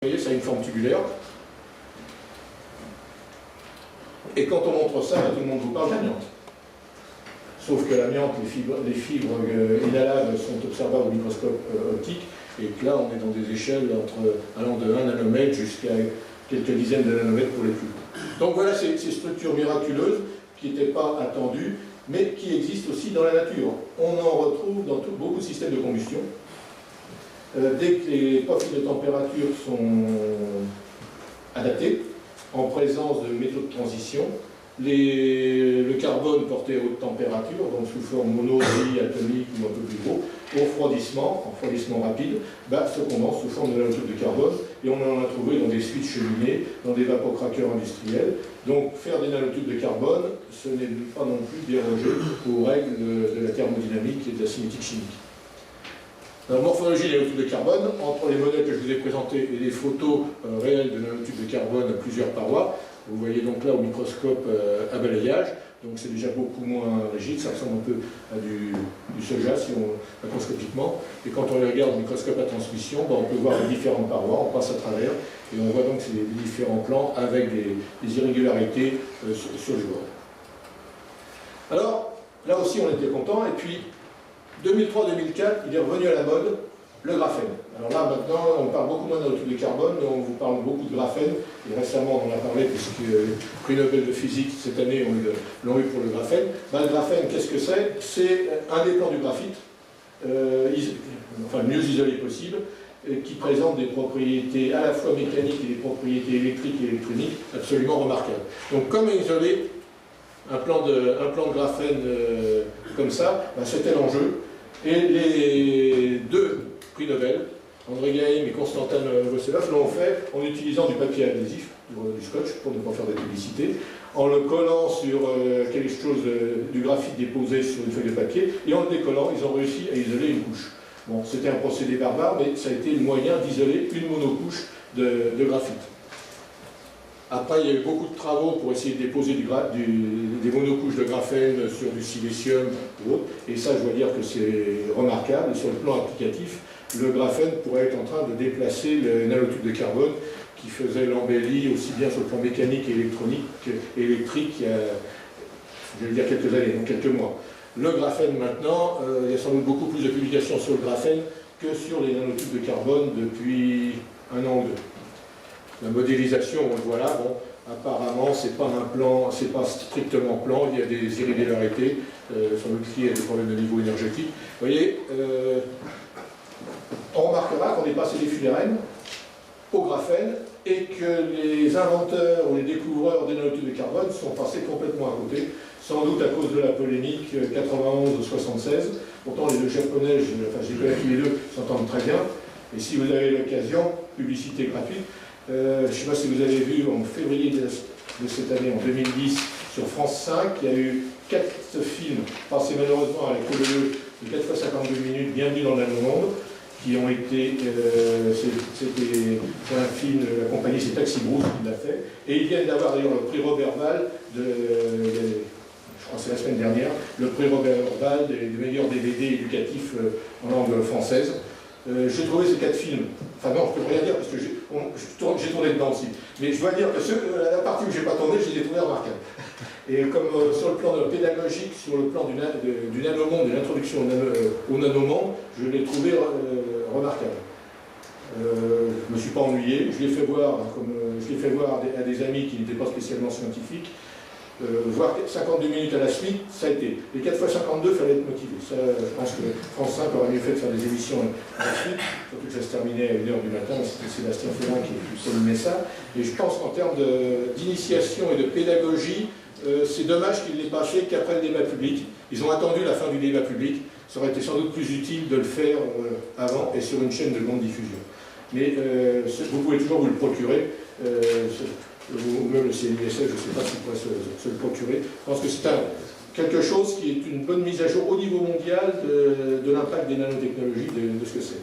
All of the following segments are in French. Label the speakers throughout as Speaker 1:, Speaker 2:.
Speaker 1: voyez, ça a une forme tubulaire. Et quand on montre ça, tout le monde vous parle d'amiante. Sauf que l'amiante, les fibres inhalables sont observables au microscope optique, et que là, on est dans des échelles allant de 1 nanomètre jusqu'à quelques dizaines de nanomètres pour les plus gros. Donc voilà ces structures miraculeuses qui n'étaient pas attendues, mais qui existent aussi dans la nature. On en retrouve dans beaucoup de systèmes de combustion. Dès que les profils de température sont adaptés, en présence de métaux de transition, le carbone porté à haute température, donc sous forme mono, atomique ou un peu plus gros, au refroidissement rapide, se condense sous forme de nanotubes de carbone, et on en a trouvé dans des suites cheminées, dans des vapocraqueurs industriels. Donc faire des nanotubes de carbone, ce n'est pas non plus déroger aux règles de la thermodynamique et de la cinétique chimique. La morphologie des nanotubes de carbone, entre les modèles que je vous ai présentés et les photos réelles de nanotubes de carbone à plusieurs parois, vous voyez donc là au microscope à balayage, donc c'est déjà beaucoup moins rigide, ça ressemble un peu à du soja si macroscopiquement, et quand on les regarde au microscope à transmission, on peut voir les différentes parois, on passe à travers, et on voit donc ces différents plans avec des irrégularités sur les bords. Alors, là aussi on était content, et puis 2003-2004, il est revenu à la mode, le graphène. Alors là, maintenant, on parle beaucoup moins de nanotubes de carbone, mais on vous parle beaucoup de graphène. Et récemment, on en a parlé, puisque le prix Nobel de physique, cette année, l'ont eu pour le graphène. Le graphène, qu'est-ce que c'est? C'est un des plans du graphite, le mieux isolé possible, qui présente des propriétés à la fois mécaniques et des propriétés électriques et électroniques absolument remarquables. Donc, comme isoler un plan de graphène comme ça, c'était l'enjeu. Et les deux prix Nobel, André Geim et Konstantin Vosselov, l'ont fait en utilisant du papier adhésif, du scotch, pour ne pas faire de publicité, en le collant sur quelque chose, du graphite déposé sur une feuille de papier, et en le décollant, ils ont réussi à isoler une couche. Bon, c'était un procédé barbare, mais ça a été le moyen d'isoler une monocouche de graphite. Après, il y a eu beaucoup de travaux pour essayer de déposer des monocouches de graphène sur du silicium ou autre, et ça, je dois dire que c'est remarquable. Et sur le plan applicatif, le graphène pourrait être en train de déplacer le nanotube de carbone qui faisait l'embellie aussi bien sur le plan mécanique et électrique il y a, je vais dire, quelques années, donc quelques mois. Le graphène maintenant, il y a sans doute beaucoup plus de publications sur le graphène que sur les nanotubes de carbone depuis 1 an ou 2. La modélisation, on le voit là, bon, apparemment, c'est pas un plan, c'est pas strictement plan, il y a des irrégularités, sans doute liées à des problèmes de niveau énergétique. Vous voyez, on remarquera qu'on est passé des fullérenes au graphène et que les inventeurs ou les découvreurs des nanotubes de carbone sont passés complètement à côté, sans doute à cause de la polémique 91-76. Pourtant, les deux japonais, je les connais tous les deux, s'entendent très bien. Et si vous avez l'occasion, publicité gratuite, je ne sais pas si vous avez vu en février de cette année, en 2010, sur France 5, il y a eu 4 films passés malheureusement à la queue de 4 fois 52 minutes, Bienvenue dans le nanomonde, qui ont été, c'est un film, la compagnie c'est Taxi Brousse qui l'a fait, et ils viennent d'avoir d'ailleurs le prix Robert Val, je crois que c'est la semaine dernière, le prix Robert Val des meilleurs DVD éducatifs en langue française. J'ai trouvé ces 4 films, enfin non, je ne peux rien dire parce que j'ai tourné dedans aussi, mais je dois dire que la partie où je n'ai pas tourné, je les ai trouvés remarquables. Et comme sur le plan pédagogique, sur le plan du nanomonde, de l'introduction au nanomonde, je l'ai trouvé remarquable. Je ne me suis pas ennuyé, je l'ai fait voir, à des amis qui n'étaient pas spécialement scientifiques. Voir 52 minutes à la suite, ça a été. Les 4 x 52, il fallait être motivé. Ça, je pense que France 5 aurait mieux fait de faire des émissions à la suite, surtout que ça se terminait à 1h du matin, c'était Sébastien Ferrin qui animait ça. Et je pense qu'en termes d'initiation et de pédagogie, c'est dommage qu'il ne l'ait pas fait qu'après le débat public. Ils ont attendu la fin du débat public. Ça aurait été sans doute plus utile de le faire avant et sur une chaîne de grande diffusion. Mais vous pouvez toujours vous le procurer. Ou même le CNISF, je ne sais pas s'il pourrait se le procurer. Je pense que c'est quelque chose qui est une bonne mise à jour au niveau mondial de l'impact des nanotechnologies, de ce que c'est.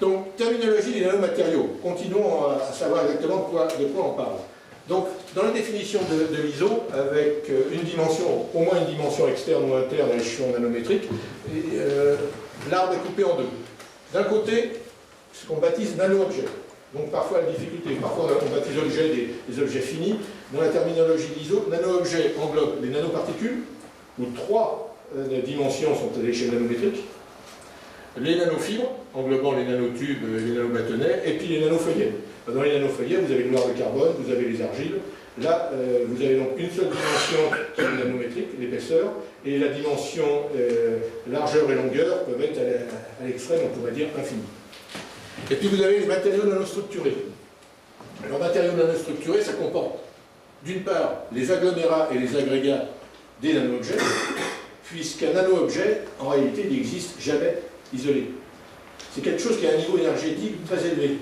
Speaker 1: Donc, terminologie des nanomatériaux. Continuons à savoir exactement de quoi on parle. Donc, dans la définition de l'ISO, avec une dimension, au moins une dimension externe ou interne à l'échelon nanométrique, l'arbre est coupé en deux. D'un côté, ce qu'on baptise nano-objet. Donc parfois la difficulté, parfois on bat des objets, des objets finis. Dans la terminologie de l'ISO, nano-objet englobe les nanoparticules, où 3 dimensions sont à l'échelle nanométrique, les nanofibres, englobant les nanotubes, les nanobâtonnets, et puis les nanofeuillets. Dans les nanofeuillets, vous avez le noir de carbone, vous avez les argiles. Là, vous avez donc une seule dimension qui est nanométrique, l'épaisseur, et la dimension largeur et longueur peuvent être à l'extrême, on pourrait dire, infinie. Et puis vous avez les matériaux nanostructurés. Alors, matériaux nanostructurés, ça comporte d'une part les agglomérats et les agrégats des nano-objets, puisqu'un nano-objet, en réalité, il n'existe jamais isolé. C'est quelque chose qui a un niveau énergétique très élevé.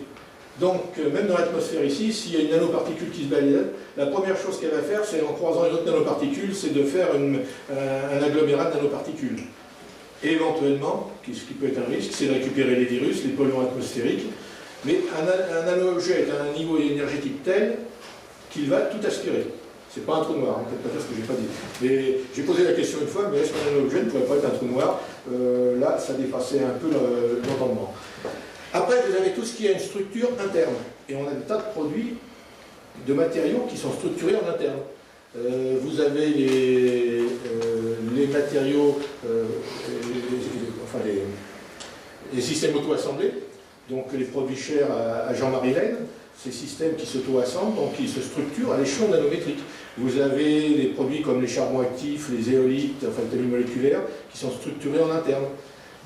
Speaker 1: Donc, même dans l'atmosphère ici, s'il y a une nanoparticule qui se balade, la première chose qu'elle va faire, c'est en croisant une autre nanoparticule, c'est de faire un agglomérat de nanoparticules. Et éventuellement, ce qui peut être un risque, c'est de récupérer les virus, les polluants atmosphériques. Mais un nano-objet est à un niveau énergétique tel qu'il va tout aspirer. C'est pas un trou noir, peut-être pas dire ce que j'ai pas dit. Mais j'ai posé la question une fois, mais est-ce qu'un nano-objet ne pourrait pas être un trou noir? Là, ça dépassait un peu l'entendement. Après, vous avez tout ce qui a une structure interne. Et on a des tas de produits, de matériaux qui sont structurés en interne. Vous avez les matériaux, les systèmes auto-assemblés, donc les produits chers à Jean-Marie Laine, ces systèmes qui s'auto-assemblent, donc qui se structurent à l'échelon nanométrique. Vous avez des produits comme les charbons actifs, les éolites, enfin les moléculaires, qui sont structurés en interne.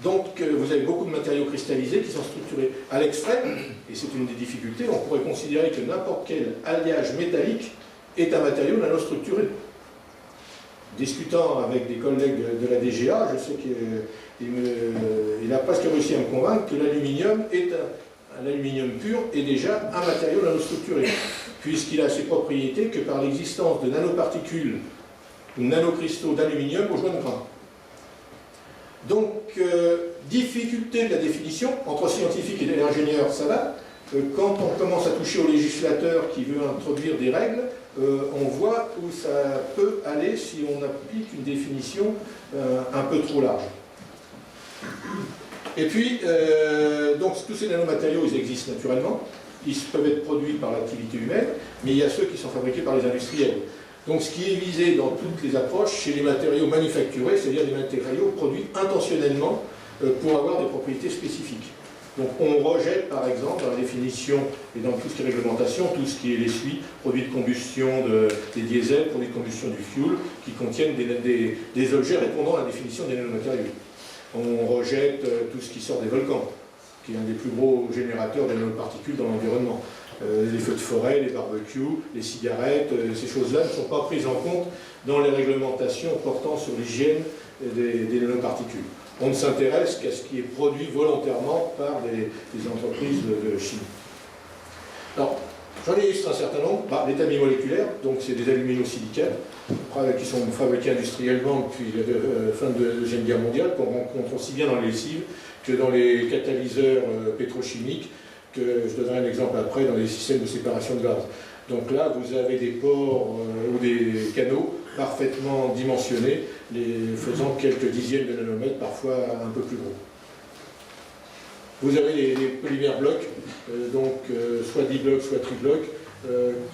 Speaker 1: Donc vous avez beaucoup de matériaux cristallisés qui sont structurés à l'extrême, et c'est une des difficultés, on pourrait considérer que n'importe quel alliage métallique est un matériau nanostructuré. Discutant avec des collègues de la DGA, je sais qu'il a presque réussi à me convaincre que l'aluminium l'aluminium pur est déjà un matériau nanostructuré, puisqu'il a ses propriétés que par l'existence de nanoparticules ou nanocristaux d'aluminium au joint de grain. Donc, difficulté de la définition, entre scientifiques et ingénieurs, ça va. Quand on commence à toucher au législateur qui veut introduire des règles, on voit où ça peut aller si on applique une définition un peu trop large. Et puis, donc, tous ces nanomatériaux, ils existent naturellement. Ils peuvent être produits par l'activité humaine, mais il y a ceux qui sont fabriqués par les industriels. Donc ce qui est visé dans toutes les approches, c'est les matériaux manufacturés, c'est-à-dire des matériaux produits intentionnellement pour avoir des propriétés spécifiques. Donc on rejette par exemple dans la définition et dans tout ce qui est réglementation, tout ce qui est l'essuie, produits de combustion des diesels, produits de combustion du fuel, qui contiennent des objets répondant à la définition des nanomatériaux. On rejette tout ce qui sort des volcans, qui est un des plus gros générateurs de nanoparticules dans l'environnement. Les feux de forêt, les barbecues, les cigarettes, ces choses-là ne sont pas prises en compte dans les réglementations portant sur l'hygiène des nanoparticules. On ne s'intéresse qu'à ce qui est produit volontairement par des entreprises de chimie. Alors, j'en ai illustré un certain nombre. Les tamis moléculaires, donc c'est des aluminosilicates qui sont fabriqués industriellement depuis la fin de la Deuxième Guerre mondiale, qu'on rencontre aussi bien dans les lessives que dans les catalyseurs pétrochimiques, que je donnerai un exemple après dans les systèmes de séparation de gaz. Donc là, vous avez des pores ou des canaux parfaitement dimensionnés, faisant quelques dixièmes de nanomètres, parfois un peu plus gros. Vous avez les polymères blocs, soit diblocs, soit triblocs,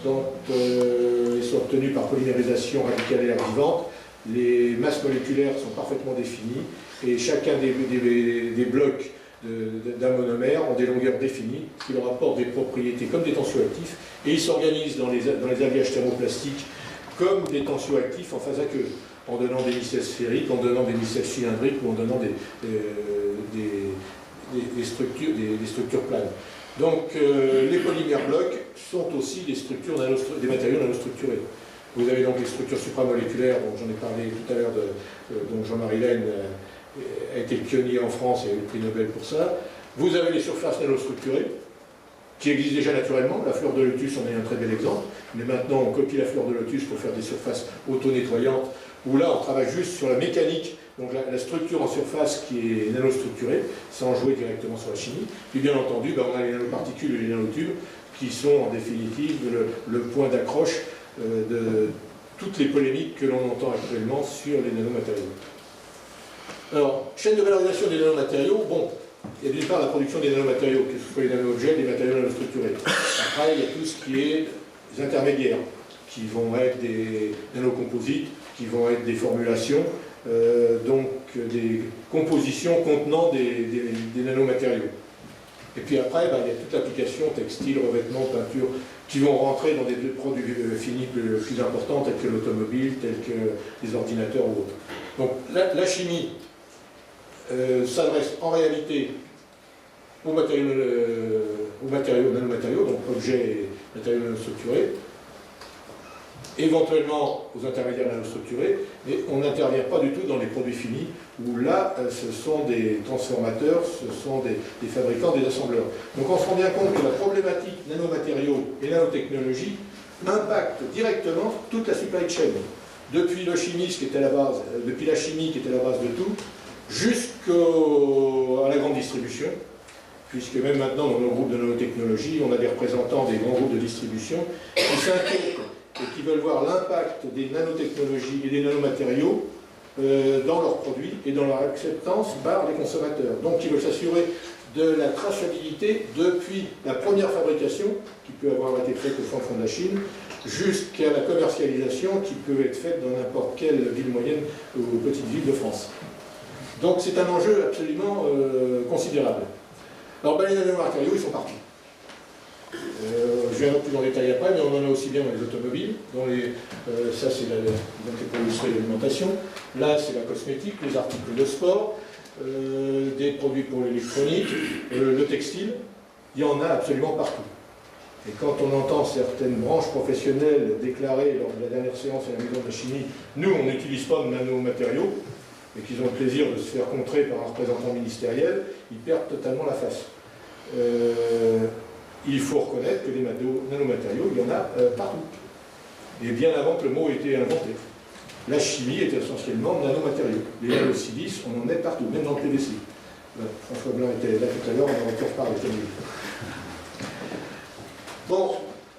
Speaker 1: quand ils sont obtenus par polymérisation radicalaire vivante. Les masses moléculaires sont parfaitement définies et chacun des blocs d'un monomère ont des longueurs définies qui leur apportent des propriétés comme des tensioactifs et ils s'organisent dans les alliages thermoplastiques comme des tensioactifs en phase aqueuse, en donnant des micelles sphériques, en donnant des micelles cylindriques ou en donnant des structures planes. Donc les polymères blocs sont aussi des matériaux nanostructurés. Vous avez donc les structures supramoléculaires, dont j'en ai parlé tout à l'heure, dont Jean-Marie Laine a été le pionnier en France et a eu le prix Nobel pour ça. Vous avez les surfaces nanostructurées, qui existent déjà naturellement. La fleur de lotus en est un très bel exemple. Mais maintenant, on copie la fleur de lotus pour faire des surfaces auto-nettoyantes, où là, on travaille juste sur la mécanique, donc la structure en surface qui est nanostructurée, sans jouer directement sur la chimie. Puis bien entendu, on a les nanoparticules et les nanotubes, qui sont en définitive le point d'accroche de toutes les polémiques que l'on entend actuellement sur les nanomatériaux. Alors, chaîne de valorisation des nanomatériaux, il y a d'une part la production des nanomatériaux, que ce soit les nano-objets, les matériaux nanostructurés. Après, il y a tout ce qui est des intermédiaires, qui vont être des nanocomposites, qui vont être des formulations, donc des compositions contenant des nanomatériaux. Et puis après, il y a toute l'application textile, revêtement, peinture, qui vont rentrer dans des produits finis plus importants, tels que l'automobile, tels que les ordinateurs ou autres. Donc la chimie s'adresse en réalité aux nanomatériaux, donc objets et matériaux nanostructurés, éventuellement aux intermédiaires nanostructurés, mais on n'intervient pas du tout dans les produits finis, où là, ce sont des transformateurs, ce sont des fabricants, des assembleurs. Donc on se rend bien compte que la problématique nanomatériaux et nanotechnologie impacte directement toute la supply chain, depuis le chimiste qui était à la base, depuis la chimie qui était à la base de tout, jusqu'à la grande distribution, puisque même maintenant dans nos groupes de nanotechnologie, on a des représentants des grands groupes de distribution qui s'inquiètent et qui veulent voir l'impact des nanotechnologies et des nanomatériaux dans leurs produits et dans leur acceptance par les consommateurs. Donc ils veulent s'assurer de la traçabilité depuis la première fabrication, qui peut avoir été faite au fin fond de la Chine, jusqu'à la commercialisation qui peut être faite dans n'importe quelle ville moyenne ou petite ville de France. Donc c'est un enjeu absolument considérable. Alors les nanomatériaux, ils sont partout. Je viendrai plus en détail après, mais on en a aussi bien dans les automobiles. Ça, c'est pour illustrer l'alimentation. Là, c'est la cosmétique, les articles de sport, des produits pour l'électronique, le textile. Il y en a absolument partout. Et quand on entend certaines branches professionnelles déclarer lors de la dernière séance à la Maison de la Chimie, nous, on n'utilise pas de nanomatériaux, et qu'ils ont le plaisir de se faire contrer par un représentant ministériel, ils perdent totalement la face. Il faut reconnaître que les nanomatériaux, il y en a partout. Et bien avant que le mot ait été inventé. La chimie est essentiellement nanomatériaux. Les nanosilices, on en est partout, même dans le PVC. François Blanc était là tout à l'heure, on en reparle avec lui. Bon,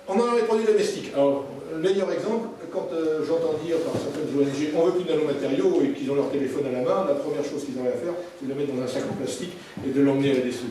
Speaker 1: on en a les produits domestiques. Alors, le meilleur exemple, quand j'entends dire par certaines ONG, on veut plus de nanomatériaux et qu'ils ont leur téléphone à la main, la première chose qu'ils auraient à faire, c'est de le mettre dans un sac en plastique et de l'emmener à la destruction.